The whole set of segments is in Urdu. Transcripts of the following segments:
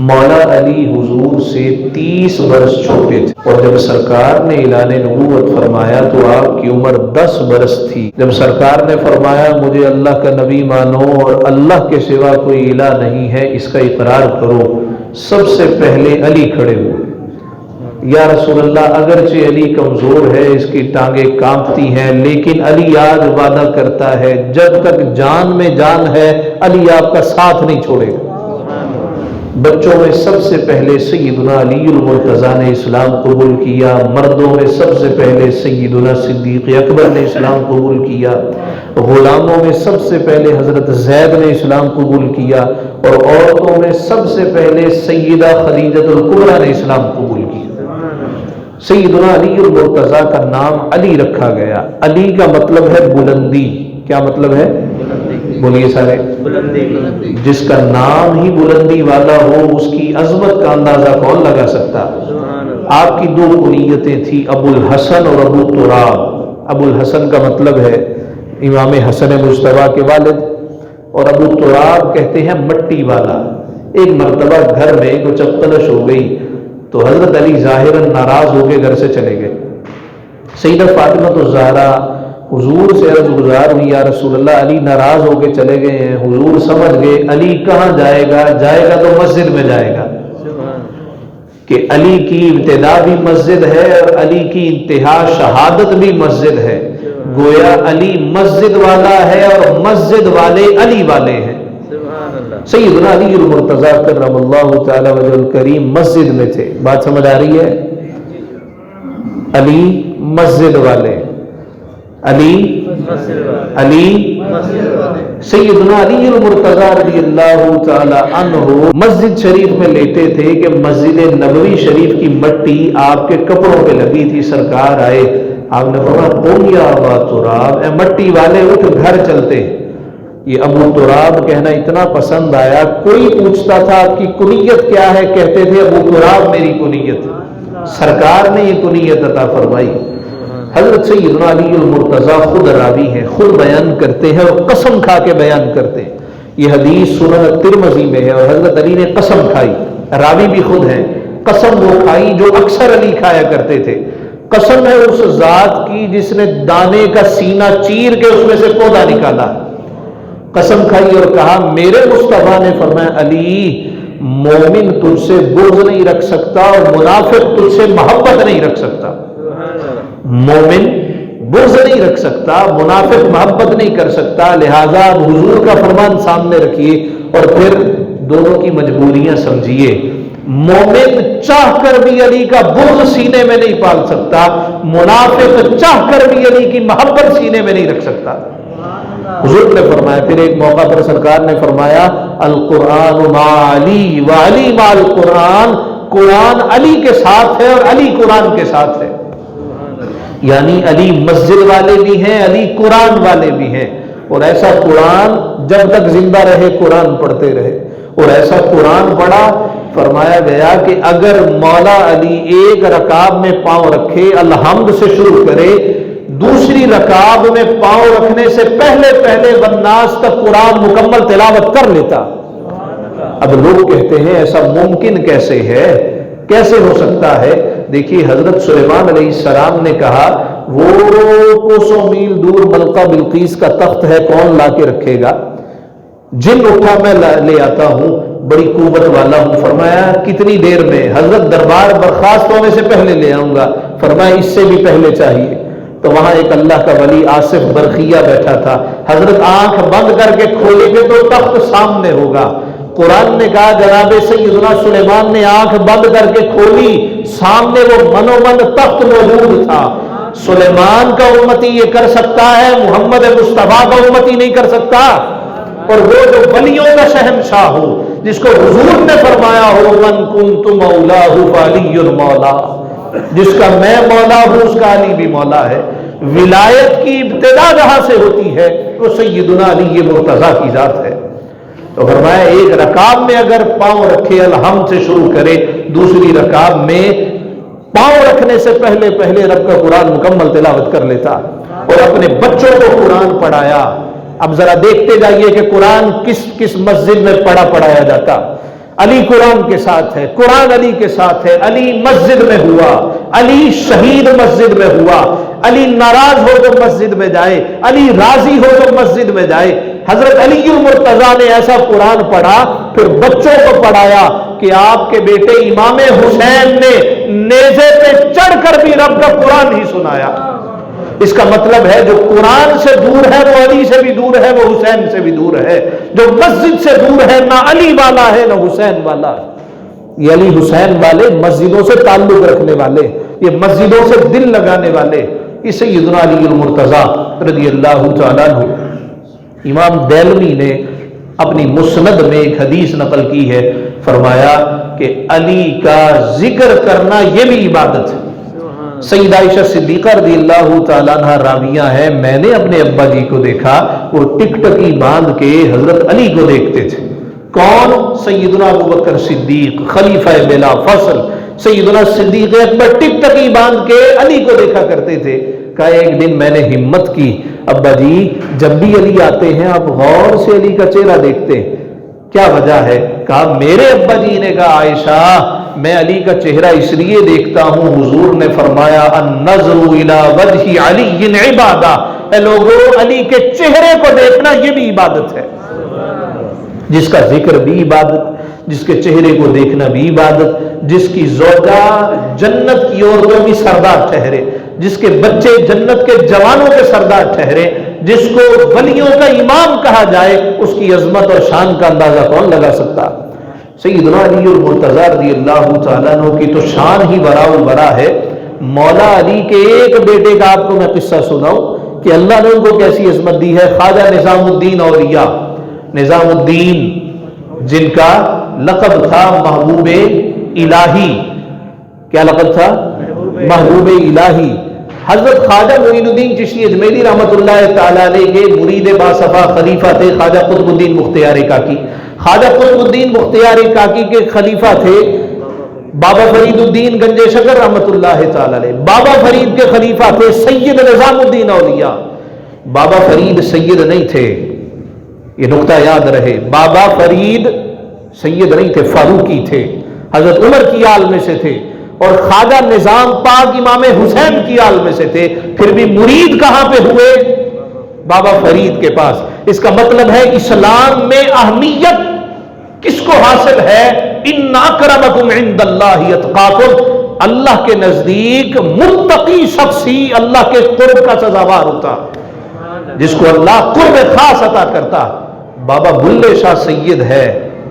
مولا علی حضور سے 30 برس چھوٹے تھے، اور جب سرکار نے اعلان نبوت فرمایا تو آپ کی عمر 10 برس تھی۔ جب سرکار نے فرمایا مجھے اللہ کا نبی مانو اور اللہ کے سوا کوئی الہ نہیں ہے، اس کا اقرار کرو، سب سے پہلے علی کھڑے ہوئے۔ یا رسول اللہ، اگرچہ علی کمزور ہے، اس کی ٹانگیں کانپتی ہیں، لیکن علی آج وعدہ کرتا ہے جب تک جان میں جان ہے علی آپ کا ساتھ نہیں چھوڑے گا۔ بچوں میں سب سے پہلے سیدنا علی المرتضیٰ نے اسلام قبول کیا، مردوں میں سب سے پہلے سیدنا صدیق اکبر نے اسلام قبول کیا، غلاموں میں سب سے پہلے حضرت زید نے اسلام قبول کیا، اور عورتوں میں سب سے پہلے سیدہ خدیجہ الکبریٰ نے اسلام قبول کیا۔ سیدنا علی المرتضیٰ کا نام علی رکھا گیا۔ علی کا مطلب ہے بلندی۔ کیا مطلب ہے؟ بولیے سارے، جس کا نام ہی بلندی والا ہو اس کی عظمت کا اندازہ کون لگا سکتا؟ آپ کی 2 کنیتیں تھیں، ابو الحسن اور ابو تراب۔ ابو الحسن کا مطلب ہے امام حسن مجتبیٰ کے والد، اور ابو تراب کہتے ہیں مٹی والا۔ ایک مرتبہ گھر میں کچھ چپتلش ہو گئی تو حضرت علی ظاہراً ناراض ہو کے گھر سے چلے گئے۔ سیدہ فاطمہ الزہرا حضور سے عرض گزار ہوئی، یا رسول اللہ علی ناراض ہو کے چلے گئے ہیں۔ حضور سمجھ گئے علی کہاں جائے گا، جائے گا تو مسجد میں جائے گا، کہ علی کی ابتدا بھی مسجد ہے اور علی کی انتہا شہادت بھی مسجد ہے۔ گویا علی مسجد والا ہے اور مسجد والے علی والے ہیں۔ سیدنا علی المرتضیٰ کرم اللہ تعالی وجہ الکریم مسجد میں تھے۔ بات سمجھ آ رہی ہے؟ علی مسجد والے، علی سیدنا علی المرتضیٰ رضی اللہ تعالی عنہ مسجد شریف میں لیٹے تھے کہ مسجد نبوی شریف کی مٹی آپ کے کپڑوں پہ لگی تھی۔ سرکار آئے، آپ نے فرمایا قم یا ابا تراب، اے مٹی والے اٹھ گھر چلتے۔ یہ ابو تراب کہنا اتنا پسند آیا، کوئی پوچھتا تھا آپ کی کنیت کیا ہے، کہتے تھے ابو تراب میری کنیت۔ سرکار نے یہ کنیت عطا فرمائی۔ حضرت سیدنا علی المرتضیٰ خود راوی ہیں، خود بیان کرتے ہیں اور قسم کھا کے بیان کرتے ہیں۔ یہ حدیث سنن ترمذی میں ہے، اور حضرت علی نے قسم کھائی، راوی بھی خود ہیں۔ قسم وہ کھائی جو اکثر علی کھایا کرتے تھے۔ قسم ہے اس ذات کی جس نے دانے کا سینہ چیر کے اس میں سے پودا نکالا۔ قسم کھائی اور کہا میرے مصطفیٰ نے فرمایا علی، مومن تجھ سے بغض نہیں رکھ سکتا اور منافق تجھ سے محبت نہیں رکھ سکتا۔ مومن بغض نہیں رکھ سکتا، منافق محبت نہیں کر سکتا، لہذا حضور کا فرمان سامنے رکھیے اور پھر دونوں کی مجبوریاں سمجھیے۔ مومن چاہ کر بھی علی کا بغض سینے میں نہیں پال سکتا، منافق چاہ کر بھی علی کی محبت سینے میں نہیں رکھ سکتا۔ حضور نے فرمایا، پھر ایک موقع پر سرکار نے فرمایا القرآن مع علی وعلی مع القرآن، قرآن علی کے ساتھ ہے اور علی قرآن کے ساتھ ہے۔ یعنی علی مسجد والے بھی ہیں، علی قرآن والے بھی ہیں، اور ایسا قرآن جب تک زندہ رہے قرآن پڑھتے رہے، اور ایسا قرآن پڑھا فرمایا گیا کہ اگر مولا علی ایک رکعت میں پاؤں رکھے، الحمد سے شروع کرے، دوسری رکعت میں پاؤں رکھنے سے پہلے والناس تک قرآن مکمل تلاوت کر لیتا۔ اب لوگ کہتے ہیں ایسا ممکن کیسے ہے، کیسے ہو سکتا ہے؟ دیکھیے حضرت سلیمان علیہ السلام نے کہا وہ کوسوں میل دور ملکہ بلقیس کا تخت ہے، کون لا کے رکھے گا؟ جن اٹھا میں لے آتا ہوں، بڑی قوت والا ہوں۔ فرمایا کتنی دیر میں؟ حضرت دربار برخاست ہونے سے پہلے لے آؤں گا۔ فرمایا اس سے بھی پہلے چاہیے۔ تو وہاں ایک اللہ کا ولی آصف برقیہ بیٹھا تھا، حضرت آنکھ بند کر کے کھولیں گے تو تخت سامنے ہوگا۔ قرآن نے کہا جناب سیدنا سلیمان نے آنکھ بند کر کے کھولی، سامنے وہ منومن تخت موجود تھا۔ سلیمان کا امتی یہ کر سکتا ہے، محمد مصطفیٰ کا امتی نہیں کر سکتا۔ اور وہ جو ولیوں کا شہنشاہ ہو، جس کو حضور نے فرمایا ہو من کنت مولاہ فعلی مولا، جس کا میں مولا ہوں اس کا علی بھی مولا ہے۔ ولایت کی ابتدا جہاں سے ہوتی ہے وہ سیدنا علی مرتضیٰ کی ذات ہے۔ تو فرمایا ایک رکعت میں اگر پاؤں رکھے الحمد سے شروع کرے، دوسری رکعت میں پاؤں رکھنے سے پہلے رب کا قرآن مکمل تلاوت کر لیتا، اور اپنے بچوں کو قرآن پڑھایا۔ اب ذرا دیکھتے جائیے کہ قرآن کس کس مسجد میں پڑھایا جاتا۔ علی قرآن کے ساتھ ہے، قرآن علی کے ساتھ ہے، علی مسجد میں ہوا، علی شہید مسجد میں ہوا، علی ناراض ہو تو مسجد میں جائے، علی راضی ہو تو مسجد میں جائے۔ حضرت علی المرتضیٰ نے ایسا قرآن پڑھا، پھر بچوں کو پڑھایا کہ آپ کے بیٹے امام حسین نے نیزے پہ چڑھ کر بھی رب کا قرآن ہی سنایا۔ اس کا مطلب ہے جو قرآن سے دور ہے وہ علی سے بھی دور ہے، وہ حسین سے بھی دور ہے۔ جو مسجد سے دور ہے نہ علی والا ہے نہ حسین والا۔ یہ علی حسین والے مسجدوں سے تعلق رکھنے والے، یہ مسجدوں سے دل لگانے والے، یہ سیدنا علی المرتضیٰ رضی اللہ تعالیٰ عنہ۔ امام دہلوی نے اپنی مسند میں ایک حدیث نقل کی ہے، فرمایا کہ علی کا ذکر کرنا یہ بھی عبادت ہے۔ سیدہ عائشہ صدیقہ رضی اللہ تعالیٰ عنہ راویہ ہے، میں نے اپنے ابا جی کو دیکھا وہ ٹک ٹکی باندھ کے حضرت علی کو دیکھتے تھے۔ کون؟ سیدنا ابوبکر صدیق خلیفہ بلا فصل، سیدنا صدیق اکبر ٹک ٹکی باندھ کے علی کو دیکھا کرتے تھے۔ کہا ایک دن میں نے ہمت کی، ابا جی جب بھی علی آتے ہیں آپ غور سے علی کا چہرہ دیکھتے ہیں، کیا وجہ ہے؟ کہا میرے ابا جی نے کہا عائشہ میں علی کا چہرہ اس لیے دیکھتا ہوں، حضور نے فرمایا النظر الی وجہ علی عبادہ، اے لوگوں علی کے چہرے کو دیکھنا یہ بھی عبادت ہے۔ جس کا ذکر بھی عبادت، جس کے چہرے کو دیکھنا بھی عبادت، جس کی زوجہ جنت کی عورتوں کی سردار ٹھہرے، جس کے بچے جنت کے جوانوں کے سردار ٹھہرے، جس کو ولیوں کا امام کہا جائے، اس کی عظمت اور شان کا اندازہ کون لگا سکتا؟ سیدنا علی المرتضیٰ رضی اللہ تعالیٰ عنہ کی تو شان ہی براء البراء ہے۔ مولا علی کے ایک بیٹے کا آپ کو میں قصہ سناؤں کہ اللہ نے ان کو کیسی عظمت دی ہے۔ خواجہ نظام الدین اولیاء، نظام الدین جن کا لقب تھا محبوب الہی، کیا لقب تھا؟ محبوب الہی۔ حضرت خواجہ معین الدین چشتی اجمیری رحمۃ اللہ تعالیٰ علیہ کے مرید باصفا خلیفہ تھے خواجہ قطب الدین مختیار کاکی۔ خواجہ قطب الدین مختیار کاکی کے خلیفہ تھے بابا فرید الدین گنج شکر رحمۃ اللہ تعالیٰ علیہ۔ بابا فرید کے خلیفہ تھے سید نظام الدین اولیاء۔ بابا فرید سید نہیں تھے، یہ نقطہ یاد رہے، بابا فرید سید نہیں تھے، فاروقی تھے، حضرت عمر کی آل میں سے تھے، اور خواجہ نظام پاک امام حسین کی آل میں سے تھے۔ پھر بھی مرید کہاں پہ ہوئے؟ بابا فرید کے پاس۔ اس کا مطلب ہے اسلام میں اہمیت کس کو حاصل ہے؟ ان اکرمکم عند اللہ اتقاکم، اللہ کے نزدیک متقی شخص ہی اللہ کے قرب کا سزاوار ہوتا، جس کو اللہ قرب خاص عطا کرتا۔ بابا بلے شاہ سید ہے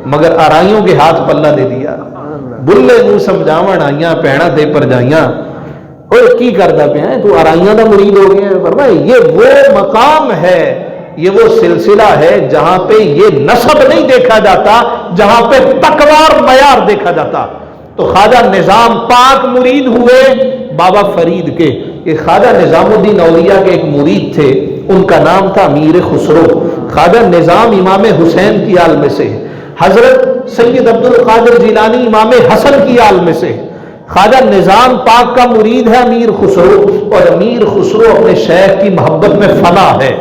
مگر آرائیوں کے ہاتھ پلہ دے دیا، بلے نو سمجھاون آئیاں پیڑا دے پر جائیاں، اور کی کردہ پہ ہیں تو آرائیاں دا مرید ہو گئے ہیں۔ فرمائے یہ وہ مقام ہے، یہ وہ سلسلہ ہے جہاں پہ یہ نسب نہیں دیکھا جاتا، جہاں پہ تقوی اور معیار دیکھا جاتا۔ تو خواجہ نظام پاک مرید ہوئے بابا فرید کے۔ یہ خواجہ نظام الدین اولیاء کے ایک مرید تھے، ان کا نام تھا امیر خسرو۔ خواجہ نظام امام حسین کی آل میں سے، حضرت سید عبد القادر جیلانی امام حسن کی آل میں سے۔ خواجہ نظام پاک کا مرید ہے امیر خسرو، اور امیر خسرو اپنے شیخ کی محبت میں فنا ہے،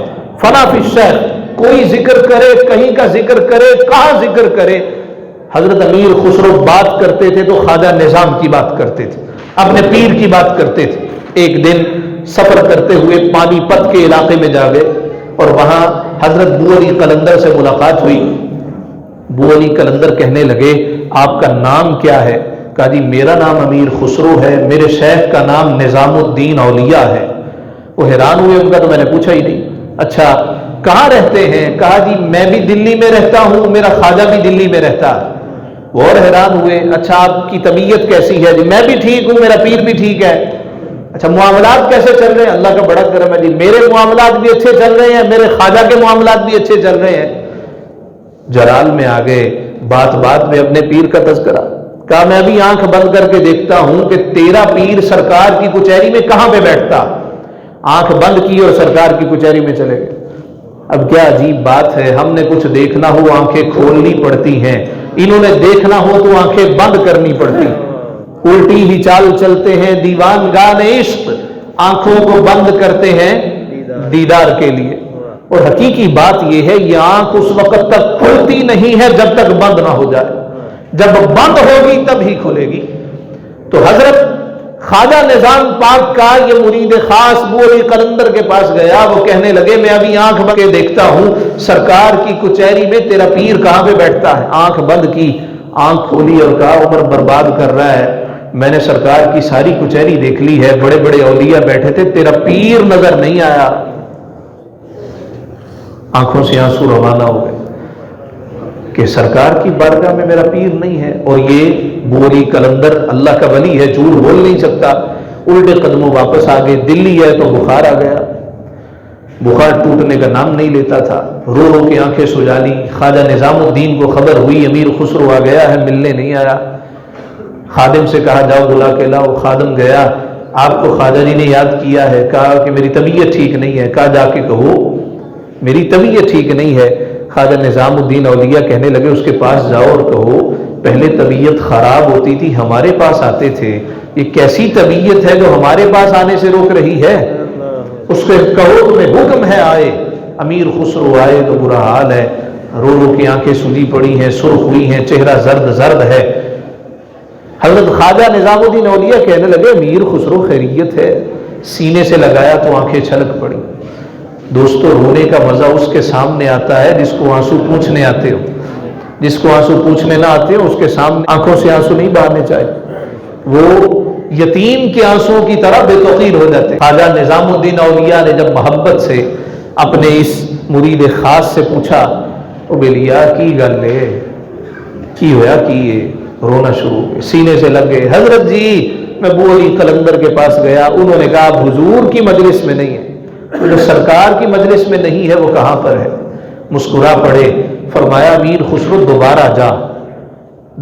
فنا فی الشیخ۔ کوئی ذکر کرے، کہیں کا ذکر کرے، کہاں ذکر کرے، حضرت امیر خسرو بات کرتے تھے تو خواجہ نظام کی بات کرتے تھے، اپنے پیر کی بات کرتے تھے۔ ایک دن سفر کرتے ہوئے پانی پت کے علاقے میں جا گئے، اور وہاں حضرت بو علی قلندر سے ملاقات ہوئی۔ بو علی قلندر کہنے لگے آپ کا نام کیا ہے؟ کہا جی میرا نام امیر خسرو ہے، میرے شیخ کا نام نظام الدین اولیاء ہے۔ وہ حیران ہوئے، ان کا تو میں نے پوچھا ہی نہیں۔ اچھا کہاں رہتے ہیں؟ کہا جی میں بھی دلی میں رہتا ہوں، میرا خواجہ بھی دلی میں رہتا ہے۔ وہ اور حیران ہوئے، اچھا آپ کی طبیعت کیسی ہے؟ جی میں بھی ٹھیک ہوں، میرا پیر بھی ٹھیک ہے۔ اچھا معاملات کیسے چل رہے ہیں؟ اللہ کا بڑا کرم ہے جی، میرے معاملات بھی اچھے چل رہے ہیں، میرے خواجہ کے معاملات بھی اچھے چل رہے ہیں۔ جلال میں آگے، بات بات میں اپنے پیر کا تذکرہ۔ کہا میں ابھی آنکھ بند کر کے دیکھتا ہوں کہ تیرا پیر سرکار کی کچہری میں کہاں پہ بیٹھتا۔ آنکھ بند کی اور سرکار کی کچہری میں چلے گئے۔ اب کیا عجیب بات ہے، ہم نے کچھ دیکھنا ہو آنکھیں کھولنی پڑتی ہیں، انہوں نے دیکھنا ہو تو آنکھیں بند کرنی پڑتی۔ الٹی ہی چال چلتے ہیں دیوان گان عشق، آنکھوں کو بند کرتے ہیں دیدار کے لیے۔ اور حقیقی بات یہ ہے، یہ آنکھ اس وقت تک کھلتی نہیں ہے جب تک بند نہ ہو جائے۔ جب بند ہوگی تب ہی کھلے گی۔ تو حضرت خواجہ نظام پاک کا یہ مرید خاص ابو علی قلندر کے پاس گیا، وہ کہنے لگے میں ابھی آنکھ بند کے دیکھتا ہوں سرکار کی کچہری میں تیرا پیر کہاں پہ بیٹھتا ہے۔ آنکھ بند کی، آنکھ کھولی اور کہا عمر برباد کر رہا ہے، میں نے سرکار کی ساری کچہری دیکھ لی ہے، بڑے بڑے اولیاء بیٹھے تھے، تیرا پیر نظر نہیں آیا۔ آنکھوں سے آنسو روانہ ہو گئے کہ سرکار کی بارگاہ میں میرا پیر نہیں ہے، اور یہ ابو علی قلندر اللہ کا ولی ہے، جھوٹ بول نہیں سکتا۔ الٹے قدموں واپس آ گئے، دلی ہے تو بخار آ گیا، بخار ٹوٹنے کا نام نہیں لیتا تھا، رو رو کے آنکھیں سجا لی۔ خواجہ نظام الدین کو خبر ہوئی امیر خسرو آ گیا ہے، ملنے نہیں آیا۔ خادم سے کہا جاؤ بلا کے لاؤ، خادم گیا، آپ کو خواجہ جی نے یاد کیا ہے، کہا کہ میری طبیعت ٹھیک نہیں ہے، کہا جا کے کہو میری طبیعت ٹھیک نہیں ہے۔ خواجہ نظام الدین اولیاء کہنے لگے اس کے پاس جاؤ اور کہو پہلے طبیعت خراب ہوتی تھی ہمارے پاس آتے تھے، یہ کیسی طبیعت ہے جو ہمارے پاس آنے سے روک رہی ہے، اس کو کہو تمہیں حکم ہے آئے۔ امیر خسرو آئے تو برا حال ہے، رو رو کی آنکھیں سولی پڑی ہیں، سرخ ہوئی ہیں، چہرہ زرد زرد ہے۔ حضرت خواجہ نظام الدین اولیاء کہنے لگے امیر خسرو خیریت ہے؟ سینے سے لگایا تو آنکھیں چھلک پڑی۔ دوستو رونے کا مزہ اس کے سامنے آتا ہے جس کو آنسو پوچھنے آتے ہو، جس کو آنسو پوچھنے نہ آتے ہو اس کے سامنے آنکھوں سے آنسو نہیں بہانے چاہیے، وہ یتیم کے آنسوں کی طرح بے توقیر ہو جاتے۔ خواجہ نظام الدین اولیاء نے جب محبت سے اپنے اس مرید خاص سے پوچھا او بیلیا کی گل ہے کی ہویا کی یہ، رونا شروع ہو گئے، سینے سے لگ گئے۔ حضرت جی میں ابو علی قلندر کے پاس گیا، انہوں نے کہا آپ حضور کی مجلس میں نہیں ہے، جو سرکار کی مجلس میں نہیں ہے وہ کہاں پر ہے؟ مسکرا پڑے، فرمایا امیر خسرو دوبارہ جا،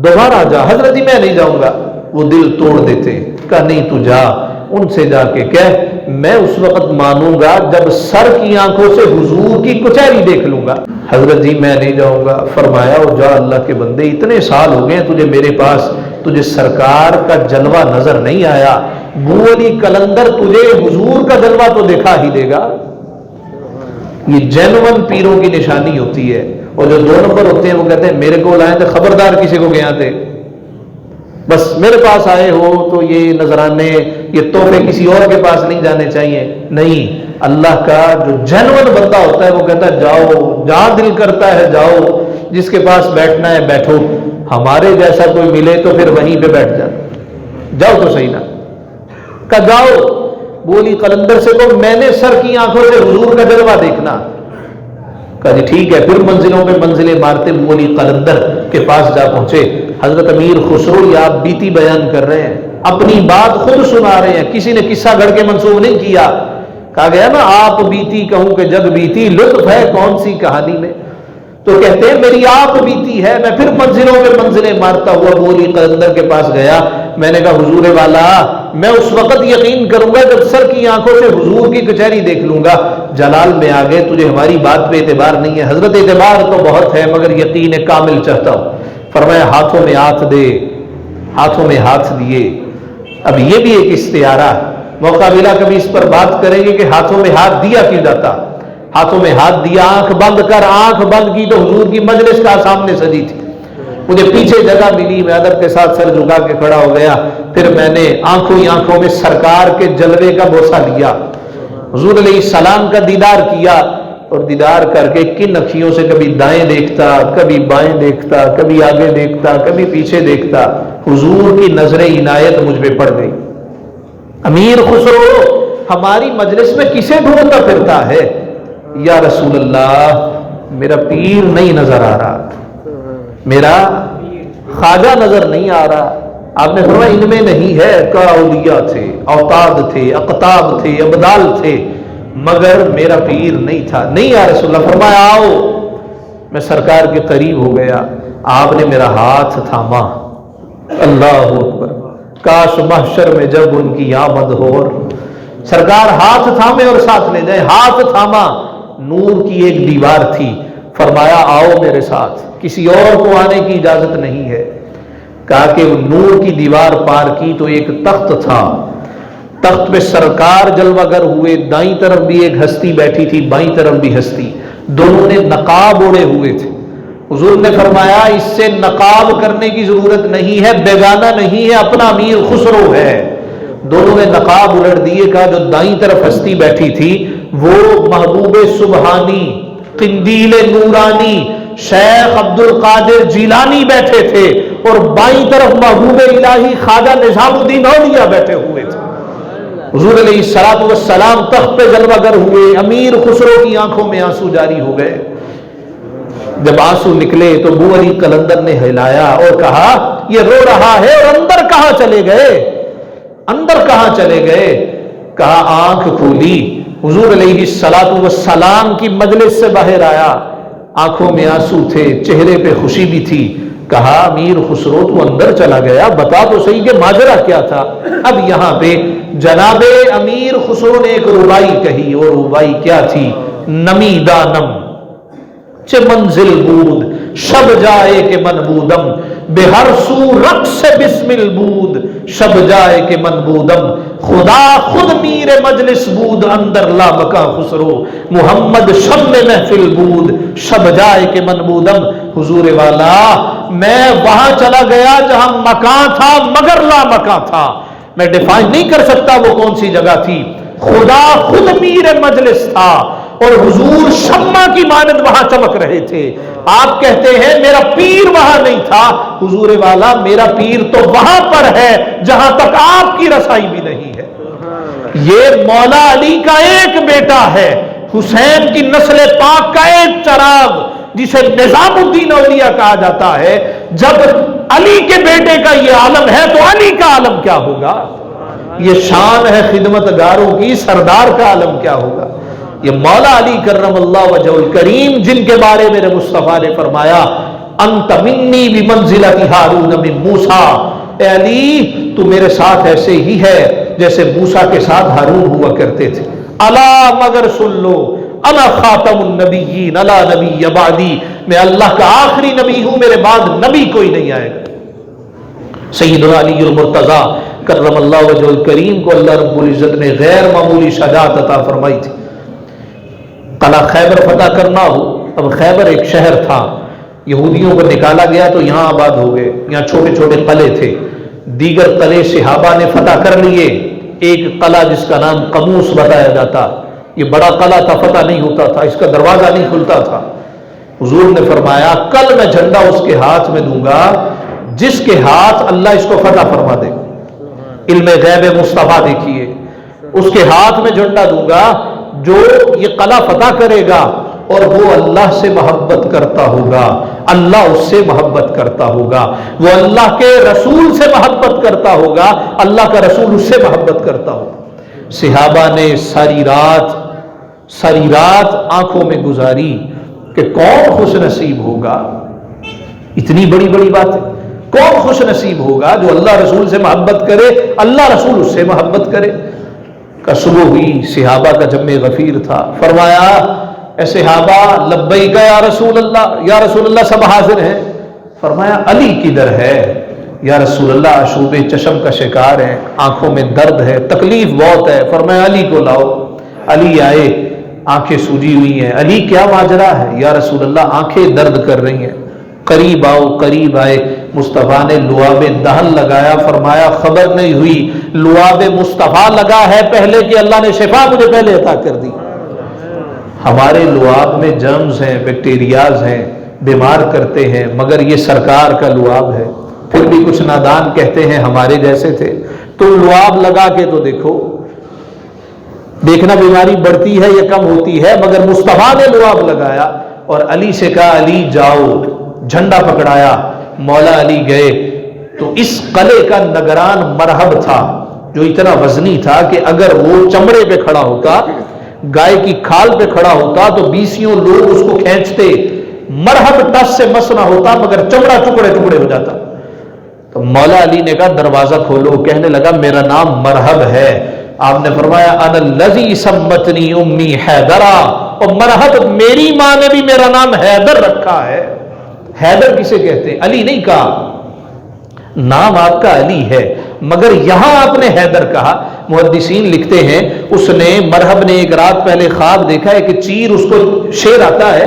دوبارہ جا۔ حضرت جی میں نہیں جاؤں گا، وہ دل توڑ دیتے، کہا نہیں تو جا، ان سے جا کے کہہ میں اس وقت مانوں گا جب سر کی آنکھوں سے حضور کی کچہری دیکھ لوں گا۔ حضرت جی میں نہیں جاؤں گا، فرمایا اور جا اللہ کے بندے، اتنے سال ہو گئے تجھے میرے پاس، تجھے سرکار کا جلوہ نظر نہیں آیا، ابو علی قلندر تجھے حضور کا جلوہ تو دکھا ہی دے گا۔ یہ جینون پیروں کی نشانی ہوتی ہے، اور جو دو نمبر ہوتے ہیں وہ کہتے ہیں میرے کو لائیں تو خبردار کسی کو گیا تھے، بس میرے پاس آئے ہو تو یہ نذرانے یہ تحفے کسی اور کے پاس نہیں جانے چاہیے۔ نہیں، اللہ کا جو جینون بندہ ہوتا ہے وہ کہتا ہے جاؤ جہاں دل کرتا ہے جاؤ، جس کے پاس بیٹھنا ہے بیٹھو، ہمارے جیسا کوئی ملے تو پھر وہیں پہ بیٹھ جاؤ تو صحیح نہ کہ جاؤ۔ ابو علی قلندر سے کو میں نے سر کی آنکھوں سے حضور کا جلوہ دیکھنا، کہا جی ٹھیک ہے، پھر منزلوں میں منزلیں مارتے ابو علی قلندر کے پاس جا پہنچے۔ حضرت امیر خسرو یہ آپ بیتی بیان کر رہے ہیں، اپنی بات خود سنا رہے ہیں، کسی نے قصہ گھڑ کے منسوب نہیں کیا۔ کہا گیا نا آپ بیتی کہوں کہ جگ بیتی، لطف ہے کون سی کہانی میں، تو کہتے ہیں میری آپ بیتی ہے۔ میں پھر منزلوں میں منزلیں مارتا ہوا ابو علی قلندر کے پاس گیا، میں نے کہا حضور والا میں اس وقت یقین کروں گا جب سر کی آنکھوں سے حضور کی کچہری دیکھ لوں گا۔ جلال میں آگے تجھے ہماری بات پہ اعتبار نہیں ہے؟ حضرت اعتبار تو بہت ہے مگر یقین کامل چاہتا ہوں۔ فرمایا ہاتھوں میں ہاتھ دے، ہاتھوں میں ہاتھ دیے۔ اب یہ بھی ایک استعارہ، موقع ملا کبھی اس پر بات کریں گے کہ ہاتھوں میں ہاتھ دیا کیوں جاتا۔ ہاتھوں میں ہاتھ دیا، آنکھ بند کر، آنکھ بند کی تو حضور کی مجلس کا سامنے سجی تھی، مجھے پیچھے جگہ ملی، میں ادب کے ساتھ سر جھکا کے کھڑا ہو گیا، پھر میں نے آنکھوں ہی آنکھوں میں سرکار کے جلوے کا بوسہ لیا، حضور علیہ السلام کا دیدار کیا، اور دیدار کر کے کن اکھیوں سے کبھی دائیں دیکھتا، کبھی بائیں دیکھتا، کبھی آگے دیکھتا، کبھی پیچھے دیکھتا، حضور کی نظر عنایت مجھ پہ پڑ گئی۔ امیر خسرو ہماری مجلس میں کسے ڈھونڈتا پھرتا ہے؟ یا رسول اللہ میرا پیر نہیں نظر آ رہا، میرا خواجہ نظر نہیں آ رہا۔ آپ نے فرمایا ان میں نہیں ہے، کہ اولیاء تھے، اوتاد تھے، اقطاب تھے، ابدال تھے، مگر میرا پیر نہیں تھا۔ نہیں یا رسول اللہ، فرمایا آؤ۔ میں سرکار کے قریب ہو گیا، آپ نے میرا ہاتھ تھاما، اللہ اکبر، کاش محشر میں جب ان کی آمد ہو اور سرکار ہاتھ تھامے اور ساتھ لے جائے۔ ہاتھ تھاما، نور کی ایک دیوار تھی، فرمایا آؤ میرے ساتھ، کسی اور کو آنے کی اجازت نہیں ہے۔ کہا کہ نور کی دیوار پار کی تو ایک تخت تھا، تخت پہ سرکار جلوہ گر ہوئے، دائیں طرف بھی ایک ہستی بیٹھی تھی، بائیں طرف بھی ہستی، دونوں نے نقاب اوڑے ہوئے تھے، حضور نے فرمایا اس سے نقاب کرنے کی ضرورت نہیں ہے، بیگانہ نہیں ہے، اپنا امیر خسرو ہے۔ دونوں نے نقاب الٹ دیے، کہا جو دائیں طرف ہستی بیٹھی تھی وہ محبوب سبحانی قندیل نورانی شیخ عبد القادر جیلانی بیٹھے تھے، اور بائیں طرف محبوب الہی خواجہ نظام الدین اولیاء بیٹھے ہوئے تھے۔ حضور علیہ الصلوۃ والسلام تخت پہ جلوہ گر ہوئے، امیر خسرو کی آنکھوں میں آنسو جاری ہو گئے۔ جب آنسو نکلے تو ابو علی قلندر نے ہلایا اور کہا یہ رو رہا ہے، اور اندر کہاں چلے گئے؟ اندر کہاں چلے گئے؟ کہا آنکھ کھولی، حضور علیہ الصلوۃ والسلام کی مجلس سے باہر آیا، آنکھوں میں آنسو تھے، چہرے پہ خوشی بھی تھی۔ کہا امیر خسرو تو اندر چلا گیا، بتا تو صحیح کہ ماجرا کیا تھا۔ اب یہاں پہ جناب امیر خسرو نے ایک ربائی کہی، اور ربائی کیا تھی؟ نمی دانم چه منزل بود شب جائے کہ من بودم، بے ہر سو رقص بسمل بود شب جائے کہ من بودم، خدا خود میر مجلس بود اندر لا مکان خسرو، محمد شب محفل بود شب جائے کہ من بودم۔ حضور والا میں وہاں چلا گیا جہاں مکان تھا مگر لا مکان تھا، میں ڈیفائن نہیں کر سکتا وہ کون سی جگہ تھی، خدا خود میر مجلس تھا اور حضور شمع کی مانند وہاں چمک رہے تھے۔ آپ کہتے ہیں میرا پیر وہاں نہیں تھا، حضور والا میرا پیر تو وہاں پر ہے جہاں تک آپ کی رسائی بھی نہیں ہے۔ یہ مولا علی کا ایک بیٹا ہے، حسین کی نسل پاک کا ایک چراغ جسے نظام الدین اولیاء کہا جاتا ہے۔ جب علی کے بیٹے کا یہ عالم ہے تو علی کا عالم کیا ہوگا؟ یہ شان ہے خدمت گاروں کی، سردار کا عالم کیا ہوگا؟ یہ مولا علی کرم اللہ وجہ الکریم جن کے بارے میرے مصطفیٰ نے فرمایا انت منی بمنزلۃ ہارون من موسیٰ، اے علی تو میرے ساتھ ایسے ہی ہے جیسے موسیٰ کے ساتھ ہارون ہوا کرتے تھے۔ الا مگر سن لو انا خاتم النبیین الا نبی بعدی، میں اللہ کا آخری نبی ہوں، میرے بعد نبی کوئی نہیں آئے گا۔ سیدنا علی المرتضیٰ کرم اللہ وجہ الکریم کو اللہ رب العزت نے غیر معمولی شجاعت عطا فرمائی تھی۔ قلعہ خیبر فتح کرنا ہو، اب خیبر ایک شہر تھا، یہودیوں کو نکالا گیا تو یہاں آباد ہو گئے، یہاں چھوٹے چھوٹے قلعے تھے، دیگر قلعے صحابہ نے فتح کر لیے۔ ایک قلعہ جس کا نام قموس بتایا جاتا، یہ بڑا قلعہ تھا، فتح نہیں ہوتا تھا، اس کا دروازہ نہیں کھلتا تھا۔ حضور نے فرمایا کل میں جھنڈا اس کے ہاتھ میں دوں گا جس کے ہاتھ اللہ اس کو فتح فرما دے۔ علم غیب مصطفیٰ دیکھیے، اس کے ہاتھ میں جھنڈا دوں گا جو یہ قلعہ فتح کرے گا اور وہ اللہ سے محبت کرتا ہوگا، اللہ اس سے محبت کرتا ہوگا، وہ اللہ کے رسول سے محبت کرتا ہوگا، اللہ کا رسول اس سے محبت کرتا ہوگا۔ صحابہ نے ساری رات آنکھوں میں گزاری کہ کون خوش نصیب ہوگا، اتنی بڑی بڑی بات ہے، کون خوش نصیب ہوگا جو اللہ رسول سے محبت کرے، اللہ رسول اس سے محبت کرے۔ کہ صبح ہوئی، صحابہ کا جمع غفیر تھا، فرمایا اے صحابہ لبیک یا رسول اللہ، یا رسول اللہ سب حاضر ہیں۔ فرمایا علی کدھر ہے؟ یا رسول اللہ آشوب چشم کا شکار ہے، آنکھوں میں درد ہے، تکلیف بہت ہے۔ فرمایا علی کو لاؤ۔ علی آئے، آنکھیں سوجی ہوئی ہیں۔ علی کیا ماجرا ہے؟ یا رسول اللہ آنکھیں درد کر رہی ہیں۔ قریب آؤ، قریب آئے، مصطفیٰ نے لعاب دہن لگایا، فرمایا خبر نہیں ہوئی لعاب مصطفیٰ لگا ہے پہلے کہ اللہ نے شفا مجھے پہلے عطا کر دی۔ ہمارے لعاب میں جرمز ہیں، بیکٹیریاز ہیں، بیمار کرتے ہیں، مگر یہ سرکار کا لعاب ہے۔ پھر بھی کچھ نادان کہتے ہیں ہمارے جیسے تھے، تو لعاب لگا کے تو دیکھو، دیکھنا بیماری بڑھتی ہے یا کم ہوتی ہے، مگر مصطفیٰ نے لعاب لگایا اور علی سے کہا علی جاؤ، جھنڈا پکڑایا، مولا علی گئے تو اس قلعے کا نگران مرہب تھا جو اتنا وزنی تھا کہ اگر وہ چمڑے پہ کھڑا ہوتا، گائے کی کھال پہ کھڑا ہوتا تو 20 لوگ اس کو کھینچتے، مرہب ٹس سے مس نہ ہوتا مگر چمڑا ٹکڑے ٹکڑے ہو جاتا۔ تو مولا علی نے کہا دروازہ کھولو، کہنے لگا میرا نام مرہب ہے۔ آپ نے فرمایا انا الذی سمتنی امی حیدرا، اور مرہب میری ماں نے بھی میرا نام حیدر رکھا ہے۔ حیدر کسے کہتے ہیں؟ علی نہیں کہا، نام آپ کا علی ہے مگر یہاں آپ نے حیدر کہا۔ محدثین لکھتے ہیں اس نے مرہب نے ایک رات پہلے خواب دیکھا ہے کہ چیر اس کو، شیر آتا ہے